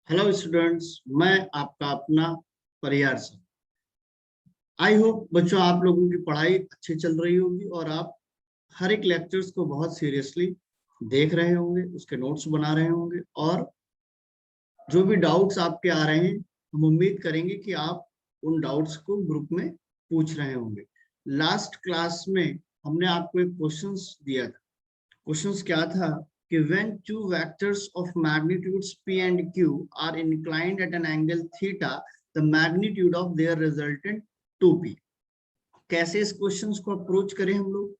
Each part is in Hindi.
हेलो स्टूडेंट्स, मैं आपका अपना परिहार सर। आई होप बच्चों आप लोगों की पढ़ाई अच्छी चल रही होगी और आप हर एक लेक्चर्स को बहुत सीरियसली देख रहे होंगे, उसके नोट्स बना रहे होंगे और जो भी डाउट्स आपके आ रहे हैं हम उम्मीद करेंगे कि आप उन डाउट्स को ग्रुप में पूछ रहे होंगे। लास्ट क्लास में हमने आपको एक क्वेश्चंस दिया था। क्वेश्चंस क्या था कि when two vectors of magnitudes p and q are inclined at an angle theta, the magnitude of their resultant 2p। कैसे इस क्वेश्चंस को अप्रोच करें हम लोग?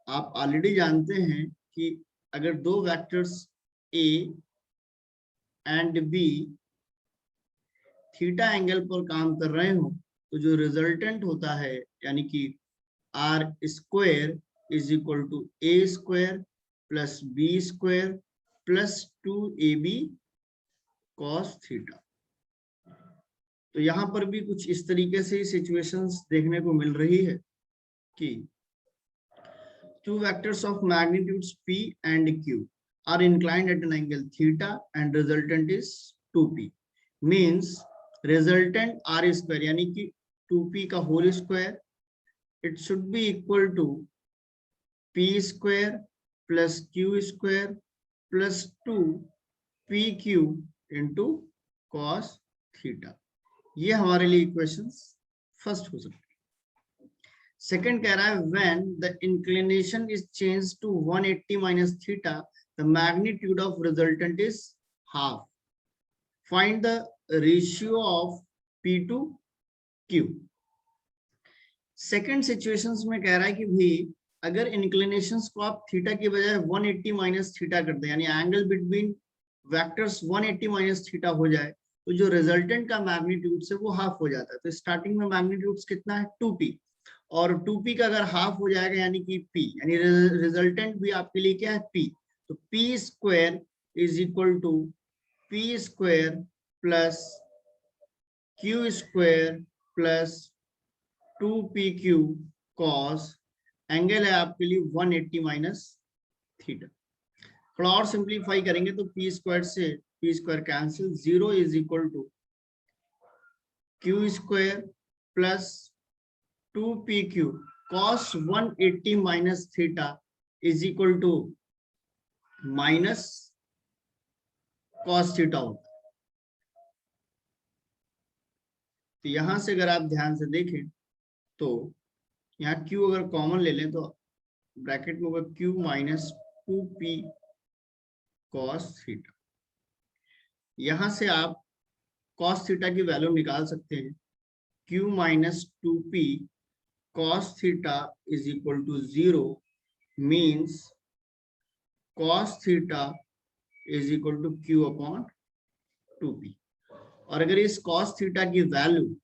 आप ऑलरेडी जानते हैं कि अगर दो vectors a and b theta angle पर काम कर रहे हो तो जो रिजल्टेंट होता है यानी कि R square is equal to A square plus B square plus 2ab cos theta. तो यहां पर भी कुछ इस तरीके से सिचुएशंस देखने को मिल रही है कि two vectors of magnitudes p and q are inclined at an angle theta and resultant is 2p। means resultant r square यानी कि 2p का whole square it should be equal to p square plus q square plus 2pq into cos theta। ये हमारे लिए इक्वेशन फर्स्ट हो सकती है। सेकंड कह रहा है when the inclination is changed to 180 minus theta, the magnitude of resultant is half। find the ratio of p to q। Second situations में कह रहा है कि भाई अगर इंक्लिनेशंस को आप थीटा की बजाय 180 माइनस थीटा कर दें यानी angle between vectors 180 minus theta हो जाए तो जो रिजल्टेंट का मैग्नीट्यूड से वो हाफ हो जाता है। तो स्टार्टिंग में मैग्नीट्यूड कितना है 2p और 2p का अगर हाफ हो जाएगा यानी कि p यानी रिजल्टेंट भी आपके लिए क्या है p। तो p square is equal to p square plus q square plus 2pq cos angle है आपके लिए 180 माइनस थीटा। थोड़ा और सिंप्लीफाई करेंगे तो p स्क्वायर से p square cancel, 0 is equal to q square plus 2pq cos 180 minus theta is equal to minus cos theta होता है। तो यहां से अगर आप ध्यान से देखें तो यहाँ q अगर कॉमन ले लें तो ब्रैकेट में होगा q minus 2p cos theta. यहां से आप cos थीटा की वैल्यू निकाल सकते हैं। q minus 2p cos theta is equal to 0 means cos theta is equal to q upon 2p। और अगर इस cos थीटा की वैल्यू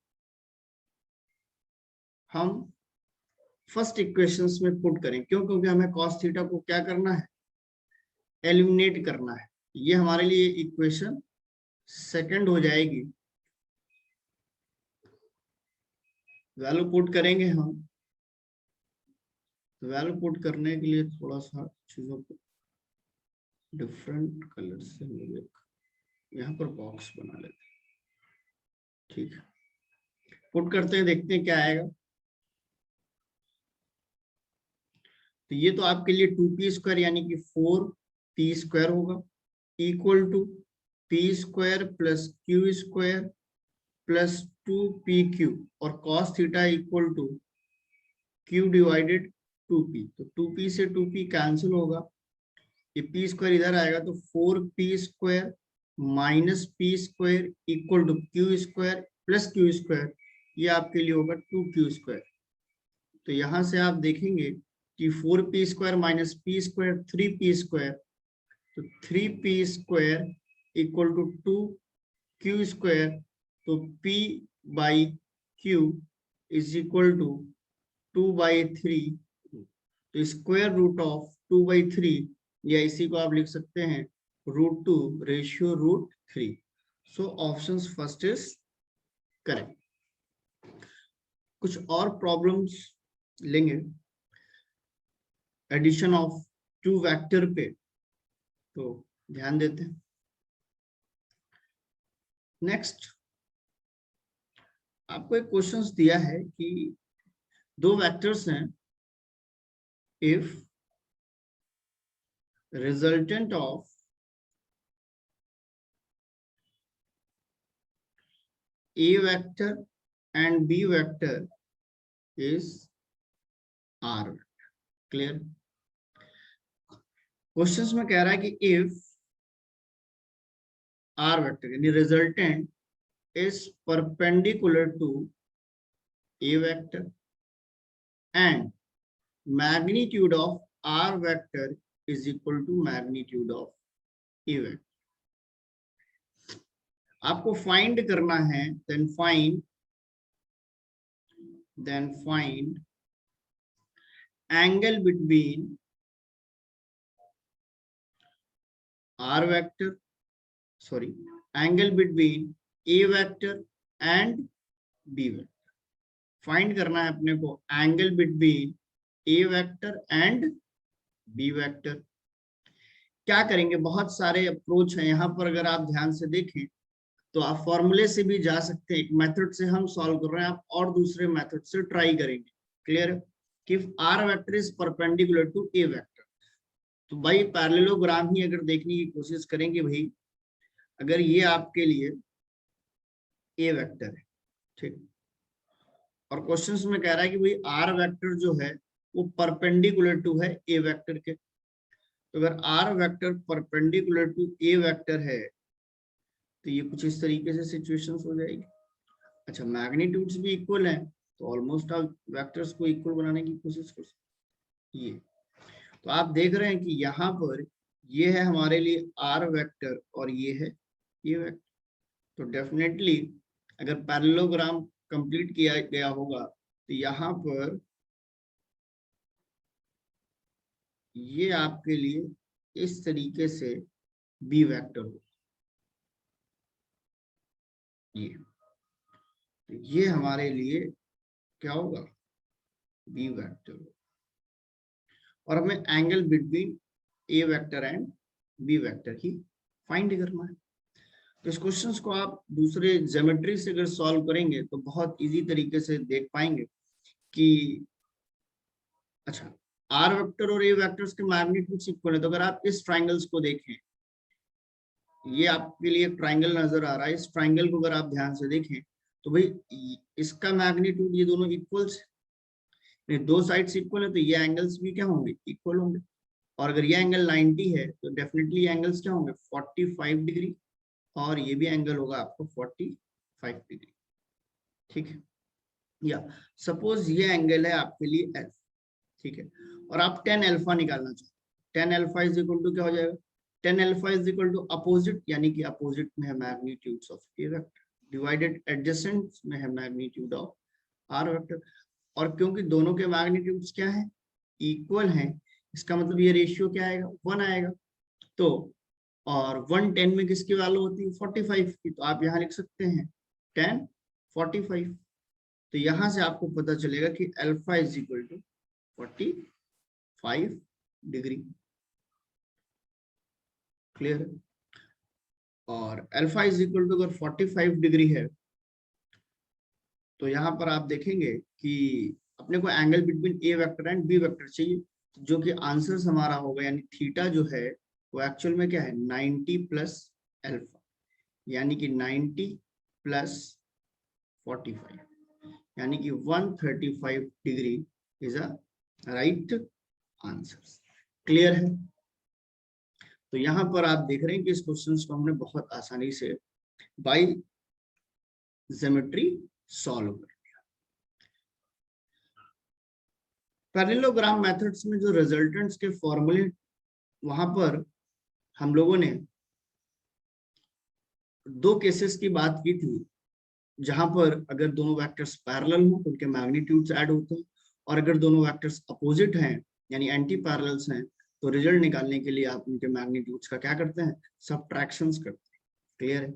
हम फर्स्ट इक्वेशंस में पुट करें, क्यों? क्योंकि हमें cos थीटा को क्या करना है, एलिमिनेट करना है। ये हमारे लिए इक्वेशन सेकंड हो जाएगी। वैल्यू पुट करेंगे हम, वैल्यू पुट करने के लिए थोड़ा सा चीजों को डिफरेंट कलर से हम लोग यहाँ पर बॉक्स बना लेते हैं। ठीक है, पुट करते हैं, देखते हैं क्या आएगा। तो ये तो आपके लिए 2p स्क्वायर यानी कि 4p स्क्वायर होगा equal to p square plus q square plus 2pq और cos theta equal to q divided 2p। तो 2p से 2p कैंसिल होगा, ये p स्क्वायर इधर आएगा तो 4p square minus p square equal to q square plus q square, ये आपके लिए होगा 2q स्क्वायर। तो यहां से आप देखेंगे कि 4p square minus p square 3p square, तो 3p square equal to 2q square. तो p by q is equal to 2/3। तो स्क्वायर रूट ऑफ 2/3 या इसी को आप लिख सकते हैं √2 ratio √3। So option first is correct. कुछ और प्रॉब्लम्स लेंगे एडिशन ऑफ टू वेक्टर पे, तो ध्यान देते हैं। नेक्स्ट आपको एक क्वेश्चन दिया है कि दो वेक्टर्स हैं, if resultant of A vector and B vector is R. Clear? Questions में कह रहा है कि इफ R vector यानी resultant is perpendicular to A vector and magnitude of R vector is equal to magnitude of A vector. आपको फाइंड करना है, then find angle between R vector, angle between A vector and B vector. Find करना है अपने को angle between A vector and B vector. क्या करेंगे, बहुत सारे अप्रोच हैं यहाँ पर. अगर आप ध्यान से देखें तो आप फॉर्मूले से भी जा सकते हैं. एक मेथड से हम सॉल्व कर रहे हैं, आप और दूसरे मेथड से ट्राई करेंगे. क्लियर? कि R vector is perpendicular to A vector, तो भाई पैरेललोग्राम ही अगर देखने की कोशिश करेंगे भाई, अगर ये आपके लिए A वेक्टर है, ठीक, और क्वेश्चंस में कह रहा है कि भाई R वेक्टर जो है वो परपेंडिकुलर टू है A वेक्टर के. तो अगर R vector perpendicular to A vector है तो ये कुछ इस तरीके से सिचुएशंस हो जाएगी. अच्छा, मैग्नीट्यूड्स भी इक्वल हैं तो ऑलमोस्ट आप वेक्टर्स को इक्वल बनाने की कोशिश कर सकते. ये तो आप देख रहे हैं कि यहाँ पर ये है हमारे लिए R वेक्टर और ये है A वेक्टर. तो डेफिनेटली अगर पैरेललोग्राम कंप्लीट किया गया होगा तो यहाँ पर ये आपके लिए इस तरीके से B वेक्टर होगा. ये हमारे लिए क्या होगा, B वेक्टर. और हमें angle between A vector and B vector he find करना है. तो इस क्वेश्चंस को आप दूसरे ज्योमेट्री से अगर सॉल्व करेंगे तो बहुत इजी तरीके से देख पाएंगे कि अच्छा R वेक्टर और A वेक्टर्स के मैग्नीट्यूड इक्वल है. तो अगर आप इस ट्राइंगल्स को देखें, ये आपके लिए ट्राइंगल नजर आ रहा है. इस ट्राइंगल को अगर आप ध्यान से देखें तो भाई इसका मैग्नीट्यूड, ये दोनों इक्वल्स, दो साइड्स इक्वल है तो ये एंगल्स भी क्या होंगे, इक्वल होंगे. और अगर ये एंगल 90 है तो डेफिनेटली एंगल्स क्या होंगे, 45 डिग्री, और ये भी एंगल होगा आपको 45 डिग्री. ठीक है, या सपोज ये एंगल है आपके लिए एफ, ठीक है, और आप tan अल्फा निकालना चाहते हैं. tan alpha is equal to क्या हो जाएगा, tan alpha is equal to opposite, यानी कि अपोजिट में है magnitudes of A vector divided adjacent में है मैग्नीट्यूड ऑफ आर वेक्टर. और क्योंकि दोनों के मैग्नीट्यूड्स क्या है, इक्वल हैं, इसका मतलब ये रेशियो क्या आएगा, 1 आएगा. तो और 1 10 में किसकी वैल्यू होती है, 45 की. तो आप यहाँ लिख सकते हैं tan 45. तो यहां से आपको पता चलेगा कि alpha is equal to 45 degree. Clear? और अल्फा इज इक्वल टू अगर 45 डिग्री है तो यहाँ पर आप देखेंगे कि अपने को angle between A vector and B vector चाहिए, जो कि आंसर हमारा होगा, यानी थीटा जो है वो एक्चुअल में क्या है, 90 प्लस अल्फा, यानी कि 90 प्लस 45, यानी कि 135 degree is a right answer. Clear है? तो यहाँ पर आप देख रहे हैं कि इस क्वेश्चन को हमने बहुत आसानी से बाय ज्योमेट्री सॉल्व कर दिया. पैरेललोग्राम मेथड्स में जो रिजल्टेंट्स के फॉर्मूले, वहां पर हम लोगों ने दो केसेस की बात की थी, जहां पर अगर दोनों वेक्टर्स पैरेलल हो तो उनके मैग्नीट्यूड्स ऐड होते हैं, और अगर दोनों वेक्टर्स अपोजिट हैं यानी एंटी पैरेलल्स हैं तो रिजल्ट निकालने के लिए आप उनके मैग्नीट्यूड्स का क्या करते हैं, सबट्रैक्शंस करते हैं. क्लियर है?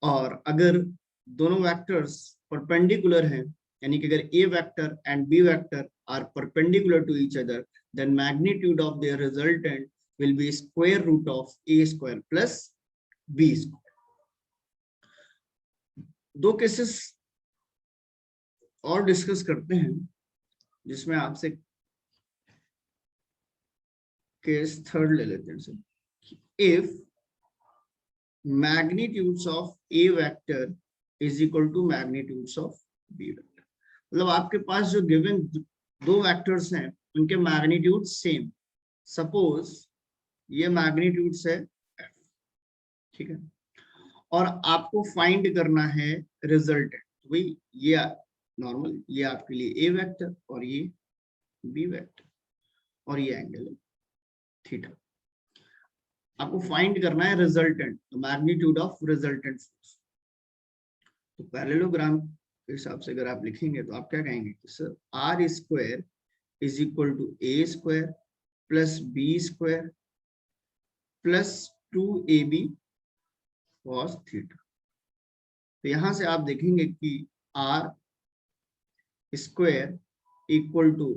और अगर दोनों वेक्टर्स परपेंडिकुलर हैं, यानी कि अगर A vector and B vector are perpendicular to each other, then magnitude of their resultant will be square root of A square plus B square. दो केसेस और डिस्कस करते हैं जिसमें आपसे केस थर्ड ले लेते हैं sir. If magnitudes of A vector is equal to magnitudes of B vector, मतलब आपके पास जो गिवन दो वेक्टर्स हैं उनके मैग्नीट्यूड सेम, सपोज ये मैग्नीट्यूड्स है f, ठीक है, और आपको फाइंड करना है रिजल्टेंट। वही ये नॉर्मल, ये आपके लिए ए वेक्टर और ये बी वेक्टर और ये एंगल है थीटा। आपको फाइंड करना है resultant, magnitude of resultant force. तो पैरेललोग्राम के हिसाब से अगर आप लिखेंगे तो आप क्या कहेंगे कि sir R square is equal to A square plus B square plus 2ab cos theta. तो यहां से आप देखेंगे कि R square equal to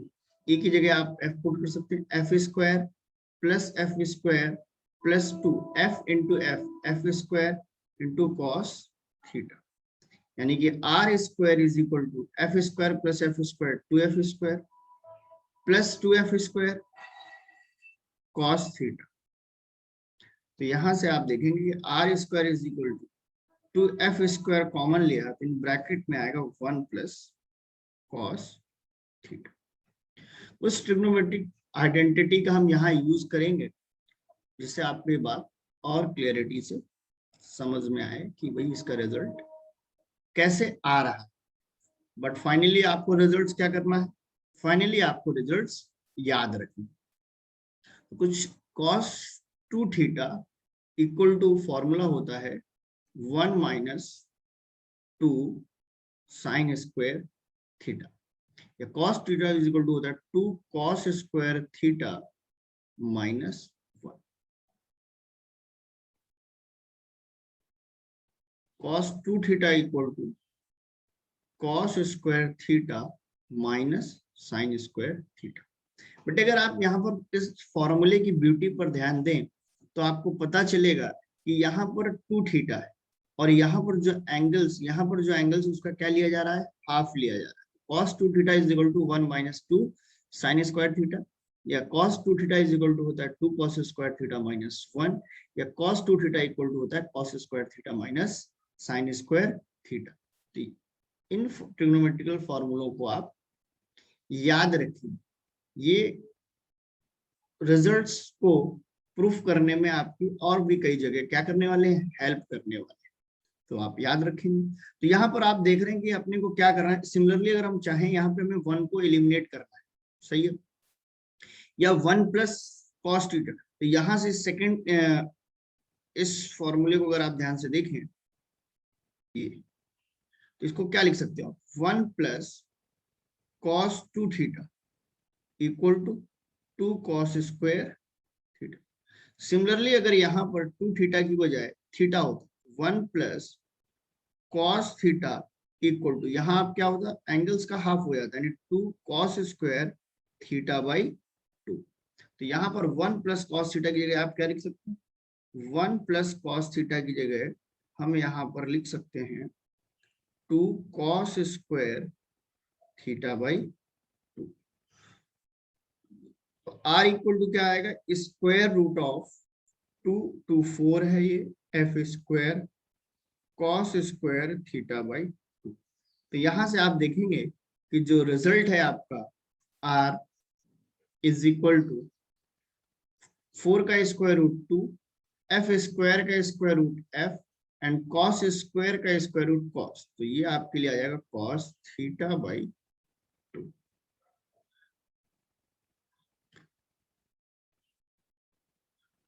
A की जगह आप एफ पुट कर सकते हैं, F square plus F square plus 2 F into F square into cos theta, यानी कि R square is equal to F square plus F square 2f square plus 2f square cos theta. तो यहां से आप देखेंगे कि R square is equal to 2f square common लिया तो इन ब्रैकेट में आएगा 1 प्लस कॉस थीटा। उस ट्रिग्नोमेट्रिक आइडेंटिटी का हम यहाँ यूज करेंगे जिससे आपको ये बात और क्लियरिटी से समझ में आए कि भाई इसका रिजल्ट कैसे आ रहा है। बट फाइनली आपको रिजल्ट्स क्या करना है, फाइनली आपको रिजल्ट्स याद रखना। तो कुछ cos 2 theta equal to formula होता है 1 माइनस 2 साइन स्क्वायर थीटा, या cos theta is equal to होता है 2 cos square theta minus 1। cos 2 theta equal to cos square theta minus sine square theta. But अगर आप यहाँ पर इस फॉर्मूले की ब्यूटी पर ध्यान दें तो आपको पता चलेगा कि यहाँ पर 2 थीटा है और यहाँ पर जो एंगल्स उसका क्या लिया जा रहा है, हाफ लिया जा रहा है। cos 2 theta is equal to 1 minus 2 sine square theta, या cos 2 theta is equal to होता है 2 cos स्क्वायर थीटा माइनस 1, या cos 2 थीटा इक्वल टू होता है cos square theta minus sine square theta. इन ट्रिग्नोमेट्रिकल फॉर्मूलों को आप याद रखिए, ये रिजल्ट्स को प्रूफ करने में आपकी और भी कई जगह क्या करने वाले हैं, हेल्प करने वाले हैं। तो आप याद रखेंगे। तो यहाँ पर आप देख रहे हैं कि अपने को क्या करना है। सिमिलरली अगर हम चाहें यहाँ पे हमें 1 को एलिमिनेट करना है, सही है, या 1 प्लस कॉस थीटा, तो यहाँ से सेकंड इस फॉर्मूले को अगर आप ध्यान से देखें ये, तो इसको क्या लिख सकते हो, 1 plus cos 2 theta equal to 2 cos square theta. Similarly अगर यहाँ पर 2 थीटा की बजाय थीटा होता 1 plus cos theta equal to, यहाँ आप क्या होता, एंगल्स का हाफ हो जाता है, यानी 2 cos स्क्वायर थीटा बाई 2। तो यहाँ पर 1 प्लस cos थीटा की जगह आप क्या लिख सकते हैं, 1 प्लस cos थीटा की जगह हम यहाँ पर लिख सकते हैं 2 cos स्क्वायर थीटा बाई 2। तो r इक्वल टू क्या आएगा, स्क्वायर रूट ऑफ 2 to 4 है ये F square cos square theta by 2। तो यहां से आप देखेंगे कि जो रिजल्ट है आपका r इज इक्वल टू 4 का स्क्वायर रूट 2, एफ स्क्वायर का square root f and cos square का स्क्वायर रूट कॉस। तो ये आपके लिए आ जाएगा कॉस थीटा बाई 2।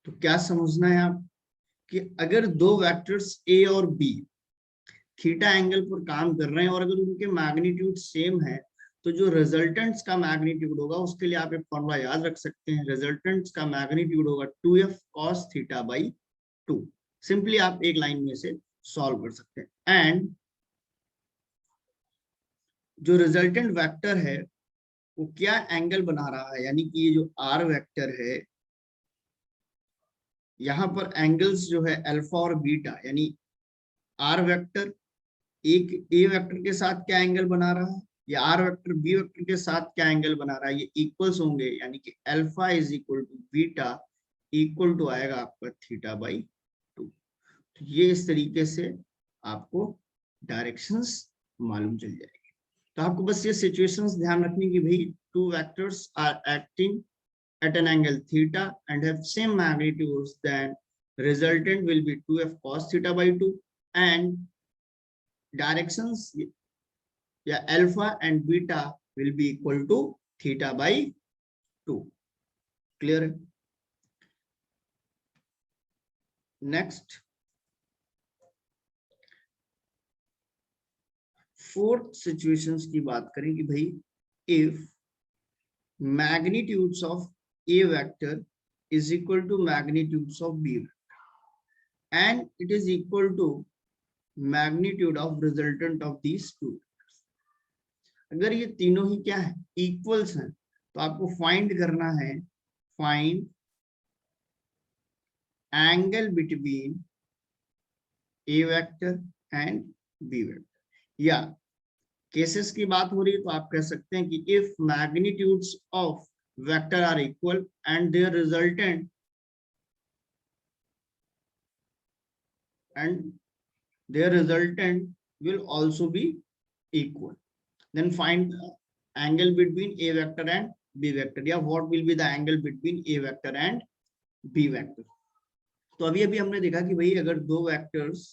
तो क्या समझना है आप कि अगर दो वेक्टर्स a और b थीटा एंगल पर काम कर रहे हैं और अगर उनके मैग्नीट्यूड सेम है तो जो रिजल्टेंट्स का मैग्नीट्यूड होगा उसके लिए आप एक फॉर्मूला याद रख सकते हैं, रिजल्टेंट्स का मैग्नीट्यूड होगा 2f cos theta by 2। Simply आप एक लाइन में से सॉल्व कर सकते हैं। एंड जो रिजल्टेंट वेक्टर है वो क्या एंगल बना रहा है, यानी कि ये जो r वेक्टर है यहाँ पर एंगल्स जो है अल्फा और बीटा, यानी r वेक्टर एक ए वेक्टर के साथ क्या एंगल बना रहा है, या आर वेक्टर बी वेक्टर के साथ क्या एंगल बना रहा है, ये इक्वल्स होंगे, यानी कि alpha is equal to beta equal to आएगा आपका थीटा बाई 2। तो ये इस तरीके से आपको डायरेक्शंस मालूम चल जाएगी। तो आपको बस ये सिचुएशंस ध्यान रखनी कि भाई two vectors are acting at an angle theta and have same magnitudes, then resultant will be 2f cos theta by 2 and directions या alpha and beta will be equal to theta by 2. Clear है? Next, fourth situations की बात करें कि भाई if magnitudes of a vector is equal to magnitudes of b vector and it is equal to magnitude of resultant of these two vectors. अगर ये तीनों ही क्या है, इक्वल्स हैं, तो आपको फाइंड करना है, find angle between A vector and B vector. या केसेस की बात हो रही है तो आप कह सकते हैं कि if magnitudes of vector are equal and their resultant will also be equal, then find the angle between a vector and b vector, या what will be the angle between a vector and b vector। तो अभी हमने देखा कि भाई अगर दो वेक्टर्स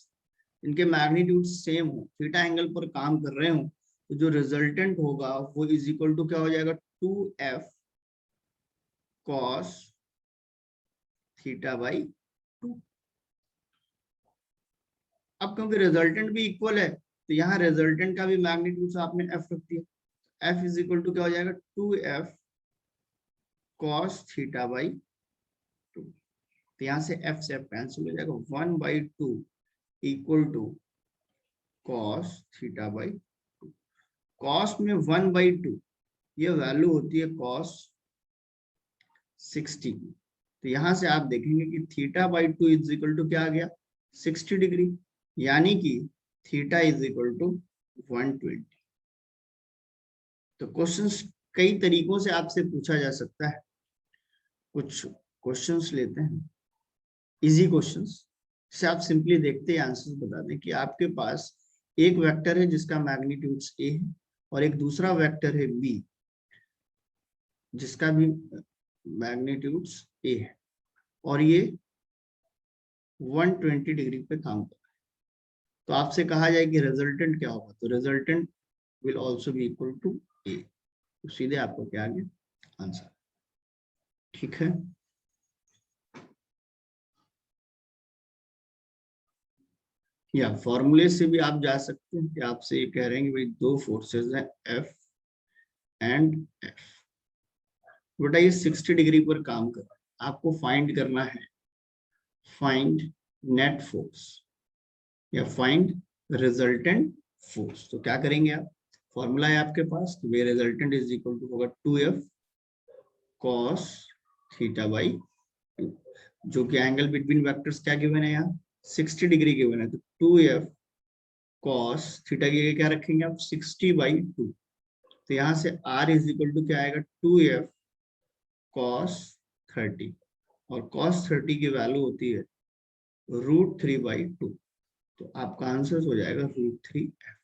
इनके मैग्नीट्यूड सेम हो, थीटा एंगल पर काम कर रहे हो, तो जो रिजल्टेंट होगा वो इज इक्वल टू क्या हो जाएगा, 2f cos थीटा बाई 2। अब क्योंकि रिजल्टेंट भी इक्वल है तो यहाँ रिजल्टेंट का भी मैग्नीट्यूड आपने f रख दिया, f इज इक्वल टू क्या हो जाएगा, 2f cos थीटा बाई 2। तो यहाँ से f से f कैंसिल हो जाएगा, 1/2 equal to cos theta by 2। cos में 1/2 ये वैल्यू होती है cos 60। तो यहाँ से आप देखेंगे कि theta by 2 is equal to क्या आ गया, 60 डिग्री, यानी कि थीटा इज इक्वल टू 120। तो क्वेश्चंस कई तरीकों से आपसे पूछा जा सकता है। कुछ क्वेश्चंस लेते हैं, इजी क्वेश्चंस से आप सिंपली देखते ही आंसर बता दें कि आपके पास एक वेक्टर है जिसका मैग्नीट्यूड a है और एक दूसरा वेक्टर है b जिसका भी मैग्नीट्यूड a है और ये 120 डिग्री पे काम कर रहा है। तो आपसे कहा जाए कि रिजल्टेंट क्या होगा, तो resultant will also be equal to a। तो सीधे आपको क्या आ गया आंसर, ठीक है। या फॉर्मूले से भी आप जा सकते हैं कि आपसे ये कह रहे हैं कि भाई दो फोर्सेस हैं F एंड F, बेटा ये 60 डिग्री पर काम कर रहा है, आपको फाइंड करना है, फाइंड नेट फोर्स या फाइंड रिजल्टेंट फोर्स। तो क्या करेंगे आप, फॉर्मूला है आपके पास, तो वे रिजल्टेंट इज इक्वल टू होगा 2f cos थीटा बाई 2, जो कि एंगल बिटवीन वेक्टर्स क्या गिवन है यहाँ 60 डिग्री गिवन है, तो 2f cos थीटा की क्या रखेंगे आप 60/2। तो यहाँ से r इज इक्वल टू क्या आएगा 2f cos 30 और cos 30 की वैल्यू होती है √3/2। तो आपका आंसर हो जाएगा √3f।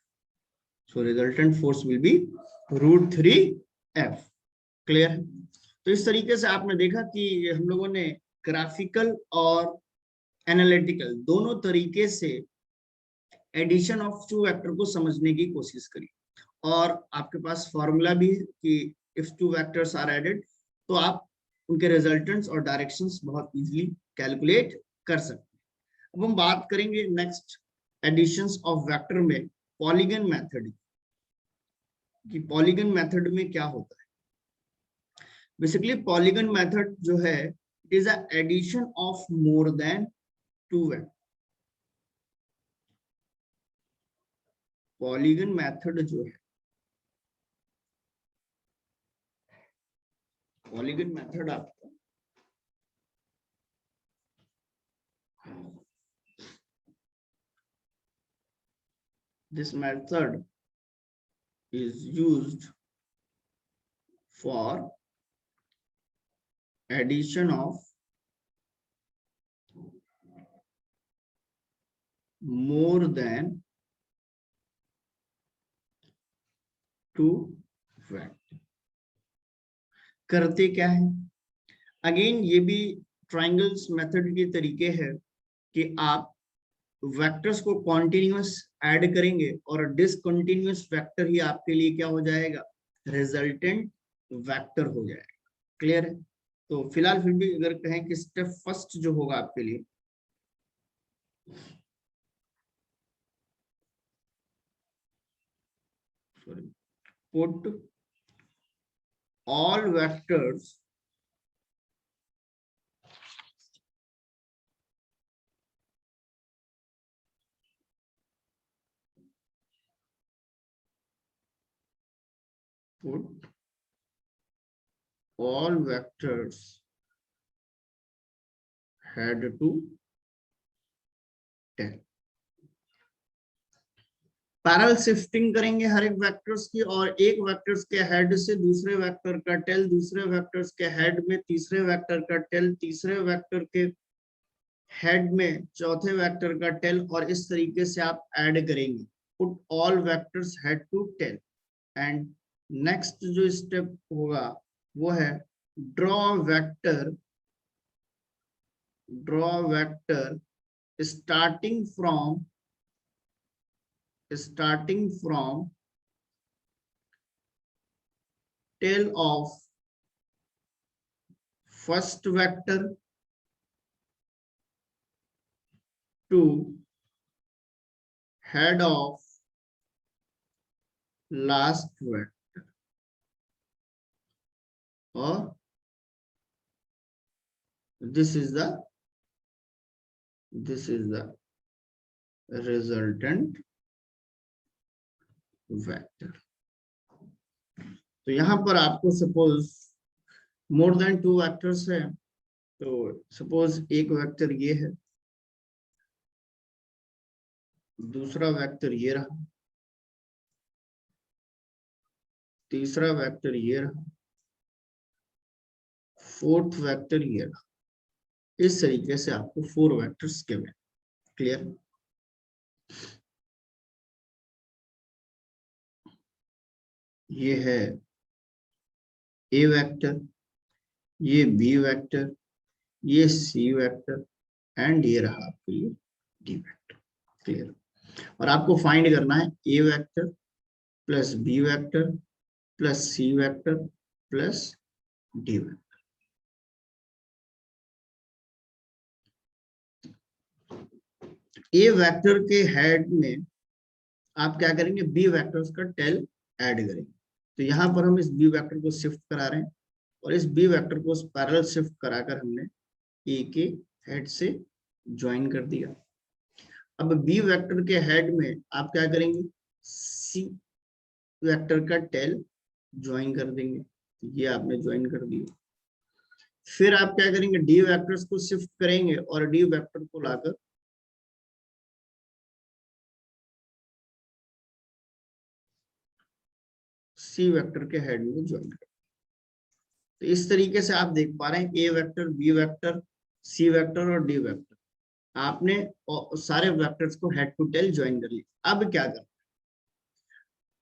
So resultant force will be √3f। Clear है? तो इस तरीके से आपने देखा कि हम लोगों ने ग्राफिकल और एनालिटिकल दोनों तरीके से एडिशन ऑफ टू वेक्टर को समझने की कोशिश करी और आपके पास फॉर्मूला भी है कि if two vectors are added तो आप उनके रिजल्टेंट्स और डायरेक्शंस बहुत इजीली कैलकुलेट कर सकते हैं। अब हम बात करेंगे नेक्स्ट एडिशंस ऑफ वेक्टर में पॉलीगन मेथड कि पॉलीगन मेथड में क्या होता है। बेसिकली पॉलीगन मेथड जो है it is a addition of more than two vector. Polygon method जो है, पॉलीगन मेथड आपका this method is used for addition of more than 2 vector. करते क्या है, अगेन ये भी ट्रायंगल्स मेथड के तरीके है कि आप वेक्टर्स को कॉन्टिन्यूअस ऐड करेंगे और डिसकंटिन्यूअस वेक्टर ही आपके लिए क्या हो जाएगा, रिजल्टेंट वेक्टर हो जाएगा। क्लियर है? तो फिलहाल फिर भी अगर कहें कि स्टेप फर्स्ट जो होगा आपके लिए, put all vectors head to 10। Parallel shifting करेंगे हर एक वेक्टर्स की, और एक वेक्टर्स के हेड से दूसरे वेक्टर का टेल, दूसरे वेक्टर्स के हेड में तीसरे वेक्टर का टेल, तीसरे वेक्टर के हेड में चौथे वेक्टर का टेल, और इस तरीके से आप ऐड करेंगे। Put all vectors head to tail. And next जो स्टेप होगा वो है draw vector starting from tail of first vector to head of last vector, or this is the resultant vector। तो यहां पर आपको सपोज मोर देन 2 वेक्टर्स है, तो सपोज एक वेक्टर ये है, दूसरा वेक्टर ये रहा, तीसरा वेक्टर ये रहा, फोर्थ वेक्टर ये रहा। इस तरीके से आपको 4 वेक्टर्स के में। क्लियर? ये है ए वेक्टर, ये बी वेक्टर, ये सी वेक्टर, एंड ये रहा आपके लिए डी वेक्टर। क्लियर? और आपको फाइंड करना है A vector plus B vector plus C vector plus D vector. A vector के हेड में आप क्या करेंगे, बी वेक्टर्स का टेल ऐड करेंगे। तो यहां पर हम इस बी वेक्टर को शिफ्ट करा रहे हैं, और इस बी वेक्टर को पैरेलल शिफ्ट कराकर हमने ए के हेड से ज्वाइन कर दिया। अब बी वेक्टर के हेड में आप क्या करेंगे, सी वेक्टर का टेल ज्वाइन कर देंगे। ये आपने ज्वाइन कर दिया। फिर आप क्या करेंगे, डी वेक्टर्स को शिफ्ट करेंगे और डी वेक्टर को लाकर सी वेक्टर के हेड में ज्वाइन कर। तो इस तरीके से आप देख पा रहे हैं ए vector, B vector, C vector और डी वेक्टर, आपने सारे वेक्टर्स को हेड टू टेल ज्वाइन कर लिया। अब क्या करना,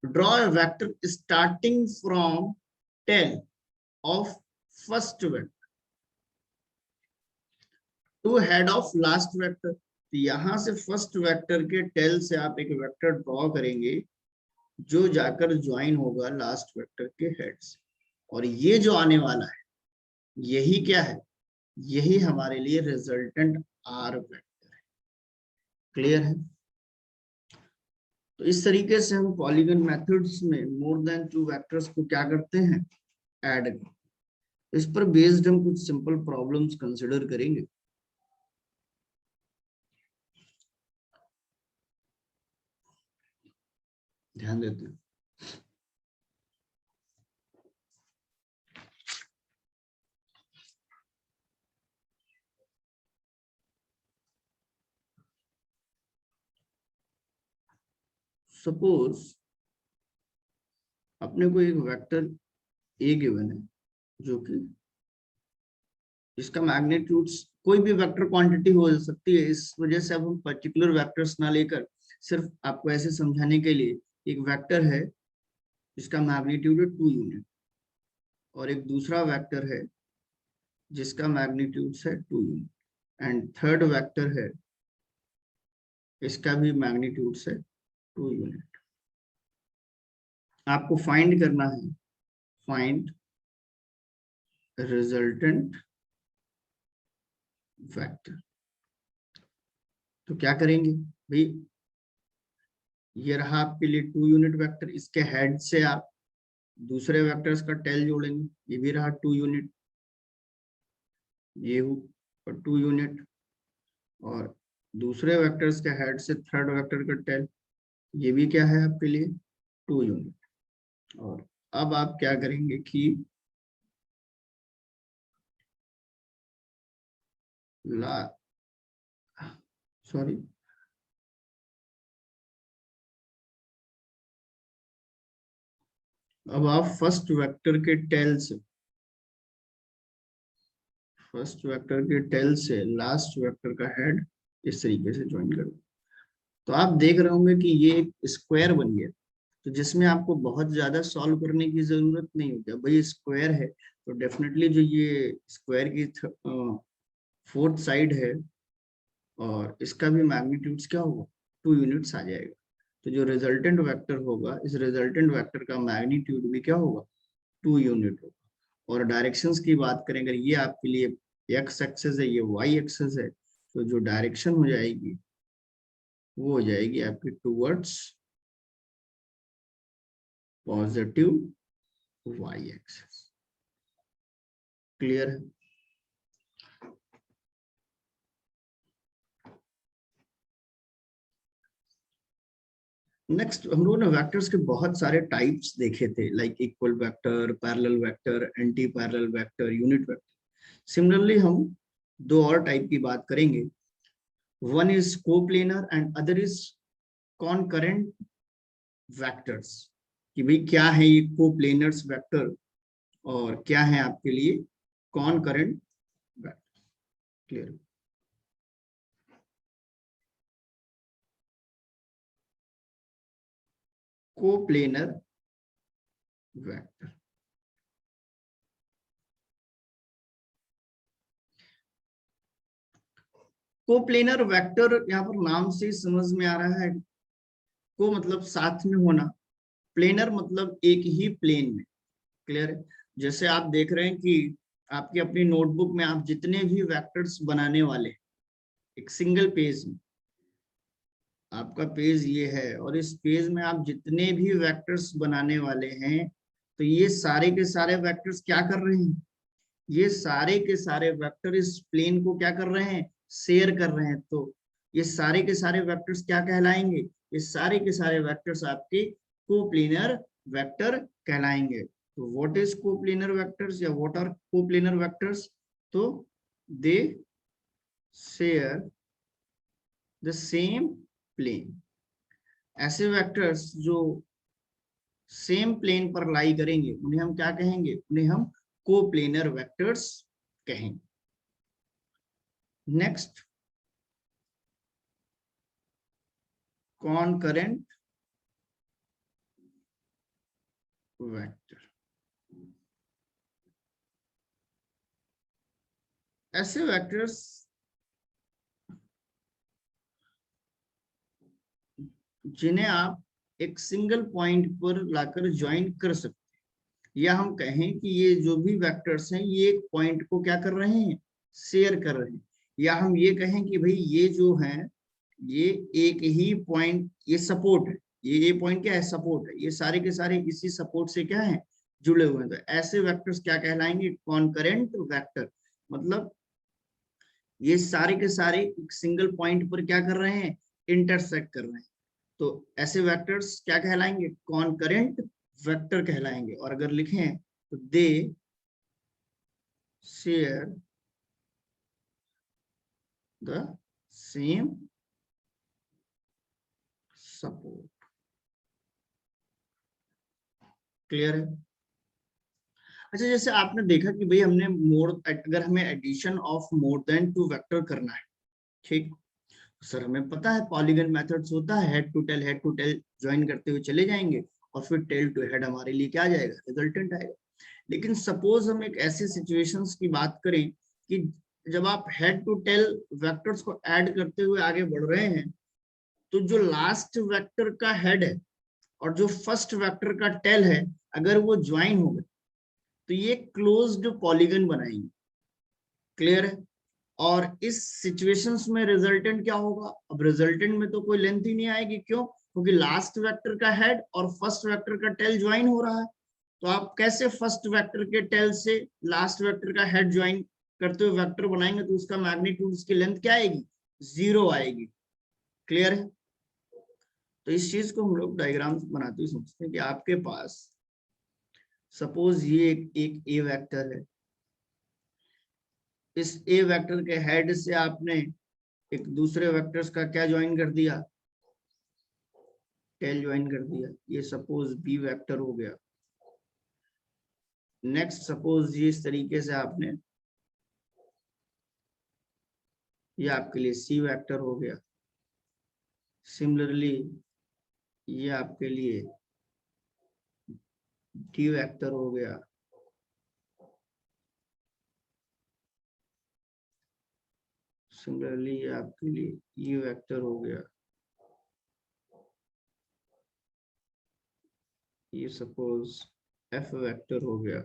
draw a vector starting from tail of first vector to head of last vector. तो यहां से फर्स्ट वेक्टर के टेल से आप एक वेक्टर ड्रॉ करेंगे जो जाकर ज्वाइन होगा लास्ट वेक्टर के हेड से, और ये जो आने वाला है यही क्या है, यही हमारे लिए रिजल्टेंट आर वेक्टर है। क्लियर है? तो इस तरीके से हम पॉलीगन मेथड्स में मोर देन 2 वेक्टर्स को क्या करते हैं, ऐड करते हैं। इस पर बेस्ड हम कुछ सिंपल प्रॉब्लम्स कंसिडर करेंगे। ध्यान देते हैं। सपोज अपने को एक वेक्टर ए गिवन है, जो कि इसका मैग्नीट्यूड कोई भी वेक्टर क्वांटिटी हो सकती है। इस वजह से अब हम पर्टिकुलर वेक्टर्स ना लेकर सिर्फ आपको ऐसे समझाने के लिए एक वेक्टर है जिसका मैग्नीट्यूड है 2 यूनिट, और एक दूसरा वेक्टर है जिसका मैग्नीट्यूड है 2 यूनिट, एंड थर्ड वेक्टर है, इसका भी मैग्नीट्यूड है 2 यूनिट। आपको फाइंड करना है, फाइंड रिजल्टेंट वेक्टर। तो क्या करेंगे भाई, ये रहा आपके लिए 2 यूनिट वेक्टर, इसके हेड से आप दूसरे वेक्टर्स का टेल जोड़ेंगे, ये भी रहा 2 यूनिट, ये 2 यूनिट, और दूसरे वेक्टर्स के हेड से थर्ड वेक्टर का टेल, ये भी क्या है आपके लिए 2 यूनिट। और अब आप क्या करेंगे कि सॉरी, अब आप फर्स्ट वेक्टर के टेल से, फर्स्ट वेक्टर के टेल से लास्ट वेक्टर का हेड इस तरीके से ज्वाइन करो। तो आप देख रहे होंगे कि ये एक स्क्वायर बन गया, तो जिसमें आपको बहुत ज्यादा सॉल्व करने की जरूरत नहीं होती। भाई स्क्वायर है तो डेफिनेटली जो ये स्क्वायर की फोर्थ साइड है और इसका भी मैग्नीट्यूड्स क्या होगा 2 यूनिट्स आ जाएगा। तो जो रिजल्टेंट वेक्टर होगा, इस रिजल्टेंट वेक्टर का मैग्नीट्यूड भी क्या होगा 2 यूनिट होगा। और डायरेक्शंस की बात करें, अगर ये आपके लिए एक्स एक्सेस है, ये वाई एक्सेस है, तो जो डायरेक्शन हो जाएगी वो हो जाएगी आपकी towards positive Y axis. Clear है? नेक्स्ट हम लोगों ने वेक्टर्स के बहुत सारे टाइप्स देखे थे, like equal vector, parallel vector, anti parallel vector, unit vector. Similarly हम दो और टाइप की बात करेंगे, one is coplanar and other is कॉनकरेंट vectors. कि भाई क्या है ये कोप्लेनर्स वेक्टर और क्या है आपके लिए कॉनकरेंट vector. Clear? Coplanar vector, coplanar vector यहाँ पर नाम से समझ में आ रहा है, को मतलब साथ में होना, प्लेनर मतलब एक ही प्लेन में। क्लियर है? जैसे आप देख रहे हैं कि आपकी अपनी नोटबुक में आप जितने भी वेक्टर्स बनाने वाले हैं, एक सिंगल पेज में, आपका पेज ये है और इस पेज में आप जितने भी वेक्टर्स बनाने वाले हैं, तो ये सारे के सारे वेक्टर्स क्या कर रहे हैं, ये सारे के सारे वेक्टर इस प्लेन को क्या कर रहे हैं, शेयर कर रहे हैं। तो ये सारे के सारे वेक्टर्स क्या कहलाएंगे, ये सारे के सारे वेक्टर्स आपके कोप्लेनर वेक्टर कहलाएंगे। तो व्हाट इज कोप्लेनर वेक्टर्स या व्हाट आर कोप्लेनर वेक्टर्स? तो they share the same plane. ऐसे वेक्टर्स जो सेम प्लेन पर लाई करेंगे उन्हें हम क्या कहेंगे, उन्हें हम कोप्लेनर वेक्टर्स कहेंगे। Next, concurrent vector. ऐसे वेक्टर्स जिन्हें आप एक सिंगल पॉइंट पर लाकर ज्वाइन कर सकते हैं, या हम कहें कि ये जो भी वेक्टर्स हैं ये एक पॉइंट को क्या कर रहे हैं, शेयर कर रहे हैं। या हम ये कहें कि भाई ये जो है ये एक ही पॉइंट, ये सपोर्ट है, ये पॉइंट क्या है, सपोर्ट है, ये सारे के सारे इसी सपोर्ट से क्या है, जुड़े हुए हैं। तो ऐसे वेक्टर्स क्या कहलाएंगे, कॉनकरेंट वेक्टर। मतलब ये सारे के सारे एक सिंगल पॉइंट पर क्या कर रहे हैं, इंटरसेक्ट कर रहे हैं। तो ऐसे वेक्टर्स क्या कहलाएंगे, कॉनकरेंट वेक्टर कहलाएंगे। और अगर लिखें तो they share the same support. Clear है? अच्छा, जैसे आपने देखा कि भाई हमने अगर हमें addition of more than 2 vector करना है, ठीक, सर हमें पता है पॉलीगन मेथड्स होता है, हेड टू टेल ज्वाइन करते हुए चले जाएंगे और फिर टेल टू हेड हमारे लिए क्या आ जाएगा, रिजल्टेंट आएगा। लेकिन सपोज हम एक ऐसी सिचुएशंस की बात करें कि जब आप हेड टू टेल वेक्टर्स को ऐड करते हुए आगे बढ़ रहे हैं, तो जो लास्ट वेक्टर का हेड है और जो फर्स्ट वेक्टर का टेल है, अगर वो ज्वाइन हो गए तो ये क्लोज्ड पॉलीगन बनाएंगे। क्लियर है? और इस सिचुएशंस में रिजल्टेंट क्या होगा? अब रिजल्टेंट में तो कोई लेंथ ही नहीं आएगी, क्यों? क्योंकि लास्ट वेक्टर का हेड और फर्स्ट वेक्टर का टेल ज्वाइन हो रहा है। तो आप कैसे फर्स्ट वेक्टर के टेल से लास्ट वेक्टर का हेड ज्वाइन करते हुए वेक्टर बनाएंगे? तो उसका मैग्नीट्यूड, उसकी लेंथ क्या आएगी? 0 आएगी। क्लियर है? तो इस चीज को हम लोग डायग्राम बनाते हुए समझते हैं कि आपके पास सपोज ये एक ए वेक्टर है, इस ए वेक्टर के हेड से आपने एक दूसरे वेक्टर्स का क्या ज्वाइन कर दिया? टेल ज्वाइन कर दिया। ये सपोज बी वेक्टर हो गया। नेक्स्ट सपोज ये इस तरीके से आपने, ये आपके लिए सी वेक्टर हो गया। सिमिलरली ये आपके लिए डी वेक्टर हो गया। सिमिलरली ये आपके लिए ई वेक्टर हो गया। ये सपोज एफ वेक्टर हो गया।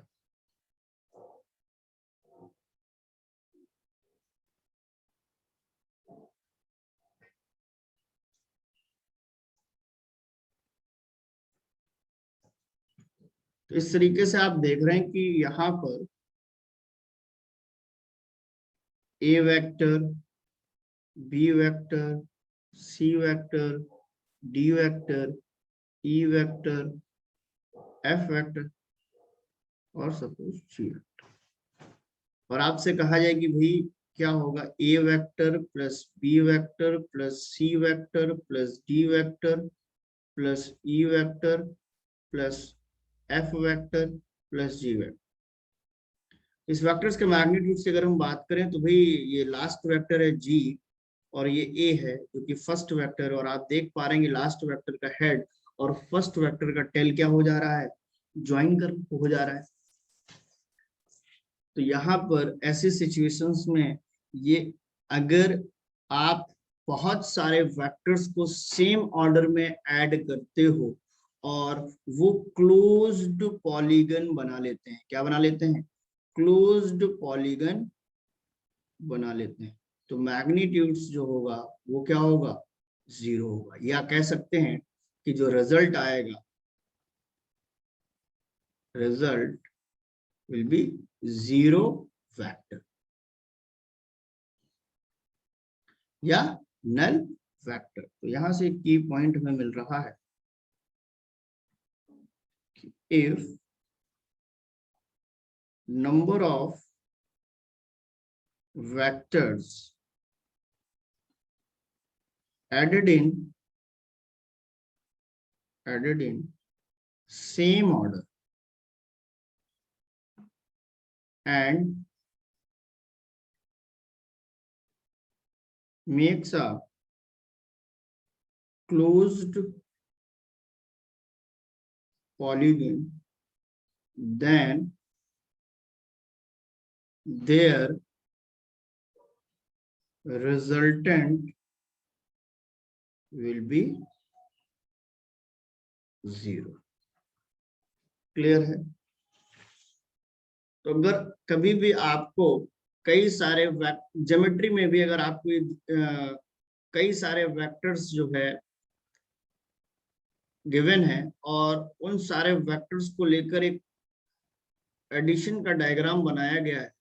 तो इस तरीके से आप देख रहे हैं कि यहाँ पर A vector, B vector, C vector, D vector, E vector, F vector और सपोज जी वेक्टर। और आपसे कहा जाए कि भाई क्या होगा? A vector plus B vector plus C vector plus D vector plus E vector plus F vector plus G vector. इस वेक्टर्स के मैग्नीट्यूड से अगर हम बात करें तो भाई ये लास्ट वेक्टर है जी और ये ए है जो कि फर्स्ट वेक्टर है। और आप देख पा रहे हैं लास्ट वेक्टर का हेड और फर्स्ट वेक्टर का टेल क्या हो जा रहा है? ज्वाइन कर हो जा रहा है। तो यहाँ पर ऐसी सिचुएशंस में ये, अगर आप बहुत सारे वेक्टर्स को सेम ऑर्डर में ऐड करते हो और वो क्लोज्ड पॉलीगन बना लेते हैं, क्या बना लेते हैं? क्लोज्ड पॉलीगन बना लेते हैं, तो मैग्नीट्यूड्स जो होगा वो क्या होगा? 0 होगा। या कह सकते हैं कि जो रिजल्ट आएगा, रिजल्ट विल बी 0 वेक्टर या नल वेक्टर। तो यहां से की पॉइंट हमें मिल रहा है कि if number of vectors added in same order and makes a closed polygon, then their resultant will be 0। Clear है? तो अगर कभी भी आपको कई सारे ज्योमेट्री में भी अगर आपको कई सारे वेक्टर्स जो है गिवन है और उन सारे वेक्टर्स को लेकर एक एडिशन का डायग्राम बनाया गया है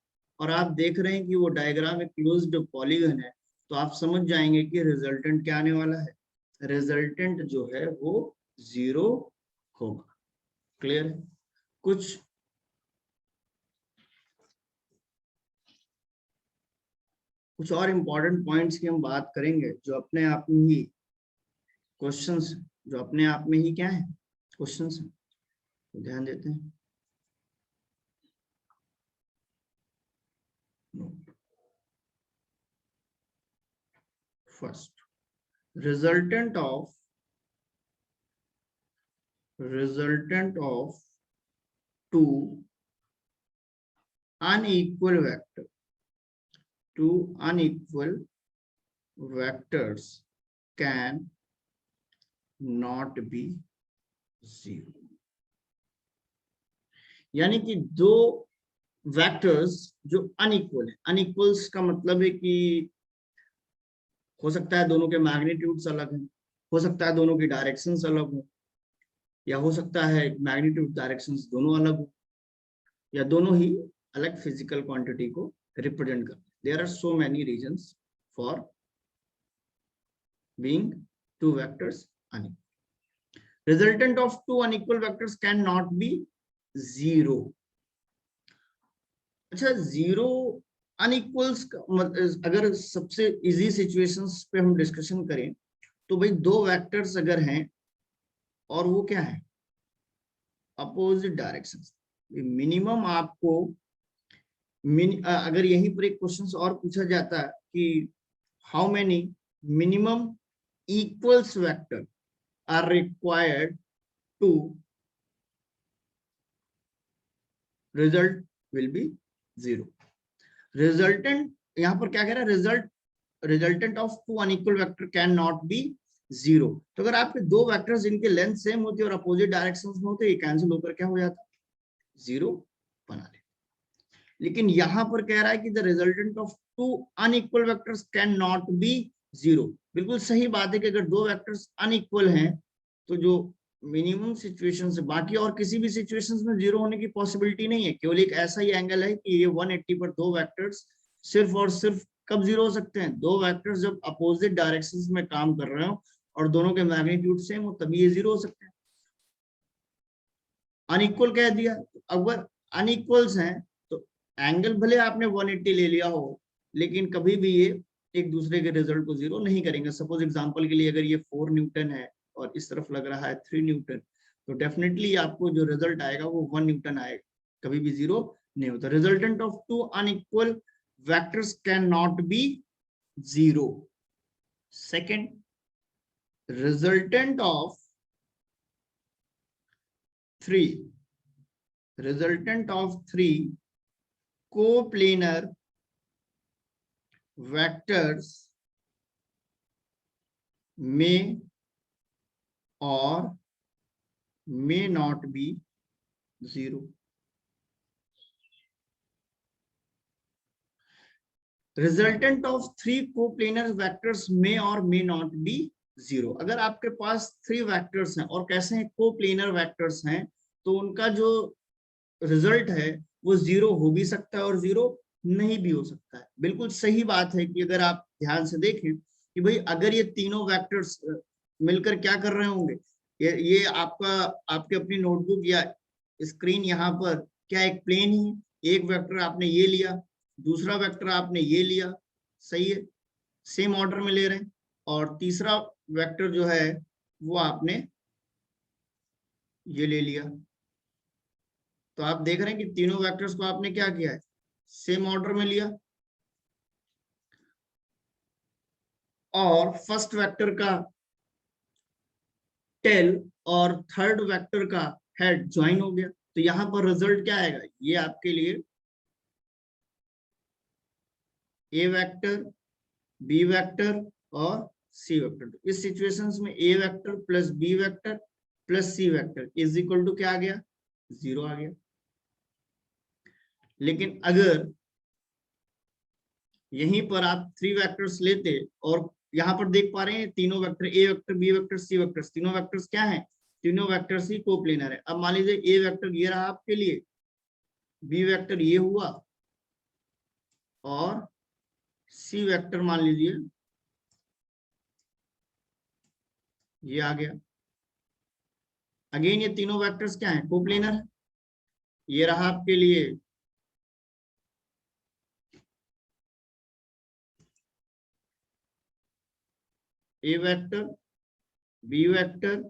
और आप देख रहे हैं कि वो डायग्राम एक क्लोज्ड पॉलीगन है, तो आप समझ जाएंगे कि रिजल्टेंट क्या आने वाला है? रिजल्टेंट जो है वो 0 होगा। क्लियर है? कुछ और इम्पोर्टेंट पॉइंट्स की हम बात करेंगे जो अपने आप में ही क्वेश्चंस, जो अपने आप में ही क्या है? क्वेश्चंस। ध्यान देते हैं। First, resultant of two unequal vectors can not be zero। यानी कि दो वेक्टर्स जो अनइक्वल है, अनइक्वल्स का मतलब है कि हो सकता है दोनों के मैग्नीट्यूड्स अलग हैं, हो सकता है दोनों की डायरेक्शंस अलग हो, या हो सकता है मैग्नीट्यूड डायरेक्शंस दोनों अलग हो, या दोनों ही अलग फिजिकल क्वांटिटी को रिप्रेजेंट करते हैं। There are so many reasons for being two vectors unequal. Resultant of two unequal vectors can not be zero. अच्छा, जीरो अनइक्वल्स अगर सबसे इजी सिचुएशंस पे हम डिस्कशन करें तो भाई दो वेक्टर्स अगर हैं और वो क्या है, अपोजिट डायरेक्शंस, मिनिमम आपको अगर यहीं पर एक क्वेश्चन और पूछा जाता है कि how many minimum equals vector are required to result will be zero. Resultant यहां पर क्या कह रहा है, resultant of two unequal vector can not be zero. तो अगर आपके दो वेक्टर्स जिनके लेंथ सेम होती है और अपोजिट डायरेक्शंस में होते, ये कैंसिल होकर क्या हो जाता, जीरो बना ले। लेकिन यहां पर कह रहा है कि the resultant of two unequal vectors can not be zero. बिल्कुल सही बात है कि अगर दो वेक्टर्स अनइक्वल हैं तो जो मिनिमम सिचुएशन से बाकी और किसी भी सिचुएशंस में जीरो होने की पॉसिबिलिटी नहीं है। केवल एक ऐसा ही एंगल है कि ये 180 पर दो वेक्टर्स सिर्फ और सिर्फ कब जीरो हो सकते हैं, दो वेक्टर्स जब अपोजिट डायरेक्शंस में काम कर रहे हो और दोनों के मैग्नीट्यूड सेम हो, तभी ये जीरो हो सकते हैं। अनइक्वल कह दिया, अगर अनइक्वल्स हैं तो एंगल भले आपने 180 ले लिया हो, लेकिन कभी भी ये एक दूसरे के रिजल्ट को जीरो नहीं करेंगे। सपोज एग्जांपल के लिए अगर ये 4 न्यूटन है और इस तरफ लग रहा है 3 न्यूटन, तो डेफिनेटली आपको जो रिजल्ट आएगा वो 1 न्यूटन आएगा, कभी भी जीरो नहीं होता। Resultant of two unequal vectors can not be zero. Second, resultant of three coplanar vectors may or may not be zero। Resultant of three coplanar vectors may or may not be zero. अगर आपके पास थ्री वेक्टर्स हैं और कैसे हैं, कोप्लेनर वेक्टर्स हैं, तो उनका जो रिजल्ट है वो जीरो हो भी सकता है और जीरो नहीं भी हो सकता है। बिल्कुल सही बात है कि अगर आप ध्यान से देखें कि भाई अगर ये तीनों वेक्टर्स मिलकर क्या कर रहे होंगे, ये आपके अपनी नोटबुक या स्क्रीन यहाँ पर क्या एक प्लेन ही, एक वेक्टर आपने ये लिया, दूसरा वेक्टर आपने ये लिया, सही है, सेम ऑर्डर में ले रहे हैं, और तीसरा वेक्टर जो है वो आपने ये ले लिया। तो आप देख रहे हैं कि तीनों वेक्टर्स को आपने क्या किया है, सेम ऑर्डर में लिया, और फर्स्ट वेक्टर का टेल और थर्ड वेक्टर का हेड ज्वाइन हो गया। तो यहां पर रिजल्ट क्या आएगा, ये आपके लिए ए वेक्टर, बी वेक्टर और सी वेक्टर। इस सिचुएशंस में A vector plus B vector plus C vector is equal to क्या आ गया, जीरो आ गया। लेकिन अगर यहीं पर आप थ्री वेक्टर्स लेते और यहाँ पर देख पा रहे हैं तीनों vector, A vector, B vector, C vector, तीनों वेक्टर्स क्या हैं, तीनों वेक्टर्स ही कोप्लेनर है। अब मान लीजिए ए वेक्टर ये रहा आपके लिए, बी वेक्टर ये हुआ और सी वेक्टर मान लीजिए ये आ गया। अगेन ये तीनों वेक्टर्स क्या हैं, कोप्लेनर है। ये रहा आपके लिए ए वेक्टर, बी वेक्टर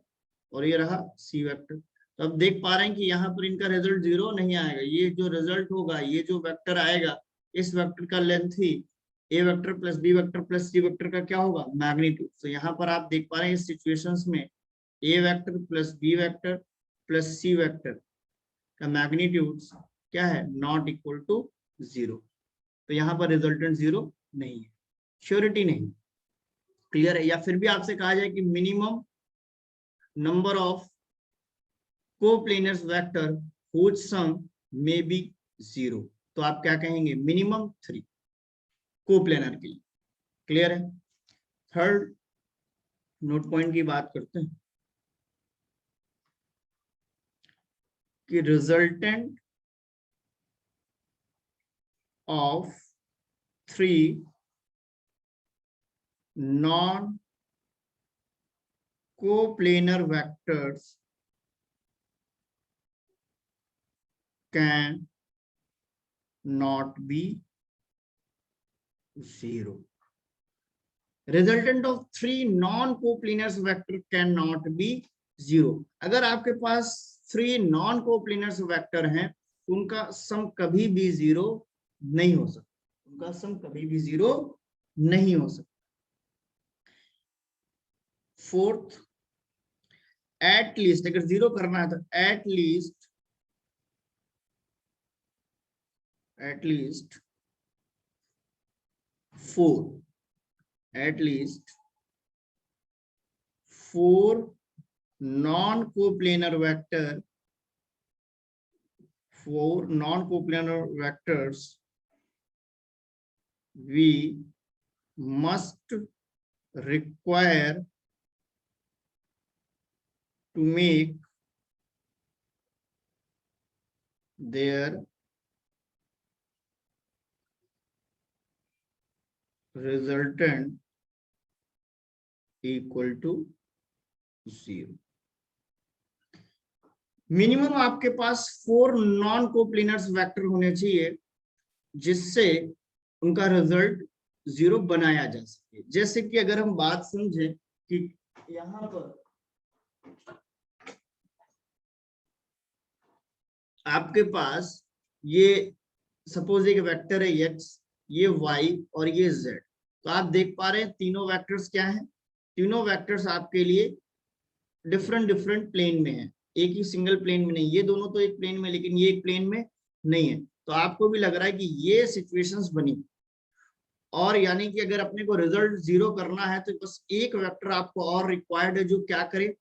और ये रहा सी वेक्टर। तो अब देख पा रहे हैं कि यहाँ पर इनका रिजल्ट 0 नहीं आएगा। ये जो रिजल्ट होगा, ये जो वेक्टर आएगा, इस वेक्टर का लेंथ ही A vector plus B vector plus C vector का क्या होगा, मैग्नीट्यूड। तो यहाँ पर आप देख पा रहे हैं इस सिचुएशंस में A vector plus B vector plus C vector का मैग्नीट्यूड क्या है, नॉट इक्वल टू 0। तो यहाँ पर रिजल्टेंट 0 नहीं है, श्योरिटी नहीं। क्लियर है? या फिर भी आपसे कहा जाए कि minimum number of coplanars vector whose sum may be 0, तो आप क्या कहेंगे, मिनिमम 3 कोप्लेनर के लिए। क्लियर है? थर्ड नोट पॉइंट की बात करते हैं कि resultant of 3 non coplanar vectors can not be 0. Resultant of 3 non-coplanar vector cannot be 0. अगर आपके पास 3 non-coplanar वेक्टर हैं, उनका सम कभी भी 0 नहीं हो सकता, उनका सम कभी भी 0 नहीं हो सकता। फोर्थ, एट लीस्ट, अगर 0 करना है तो at least 4 non-coplanar vectors we must require to make their resultant equal to 0। Minimum आपके पास 4 नॉन कोप्लेनर्स वेक्टर होने चाहिए जिससे उनका रिजल्ट 0 बनाया जा सके। जैसे कि अगर हम बात समझें कि यहां पर आपके पास ये सपोज एक वेक्टर है x, ये y और ये z, तो आप देख पा रहे हैं तीनों वेक्टर्स क्या हैं, तीनों वेक्टर्स आपके लिए डिफरेंट प्लेन में है, एक ही सिंगल प्लेन में नहीं। ये दोनों तो एक प्लेन में, लेकिन ये एक प्लेन में नहीं है। तो आपको भी लग रहा है कि ये सिचुएशंस बनी, और यानी कि अगर अपने को रिजल्ट 0 करना है तो बस एक वेक्टर आपको और रिक्वायर्ड है जो क्या करे,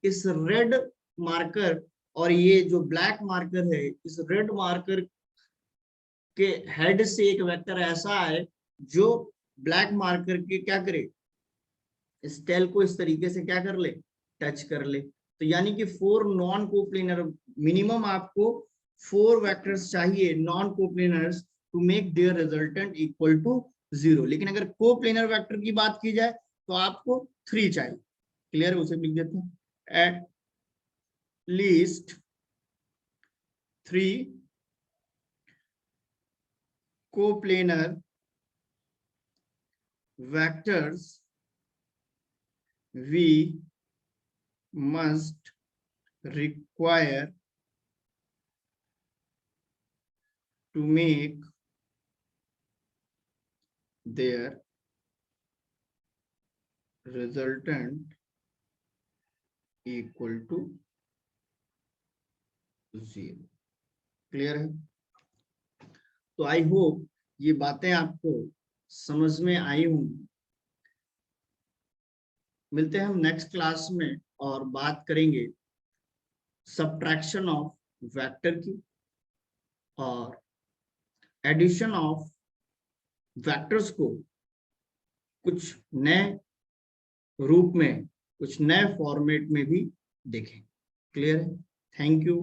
इस रेड मार्कर और ये जो ब्लैक मार्कर है, इस रेड मार्कर के हेड से एक वेक्टर ऐसा आए जो ब्लैक मार्कर के क्या करे, इस टेल को इस तरीके से क्या कर ले, टच कर ले। तो यानी कि 4 नॉन कोप्लेनर, मिनिमम आपको 4 वेक्टर्स चाहिए non coplanars to make their resultant equal to 0। लेकिन अगर कोप्लेनर वेक्टर की बात की जाए तो आपको 3 चाहिए। क्लियर है? उसे लिख देते हैं, at least 3 coplanar vectors we must require to make their resultant equal to 0। Clear है? तो आई होप ये बातें आपको समझ में आई होंगी। मिलते हैं हम नेक्स्ट क्लास में और बात करेंगे सब्ट्रैक्शन ऑफ वेक्टर की और एडिशन ऑफ वेक्टर्स को कुछ नए रूप में, कुछ नए फॉर्मेट में भी देखें। क्लियर है? Thank you.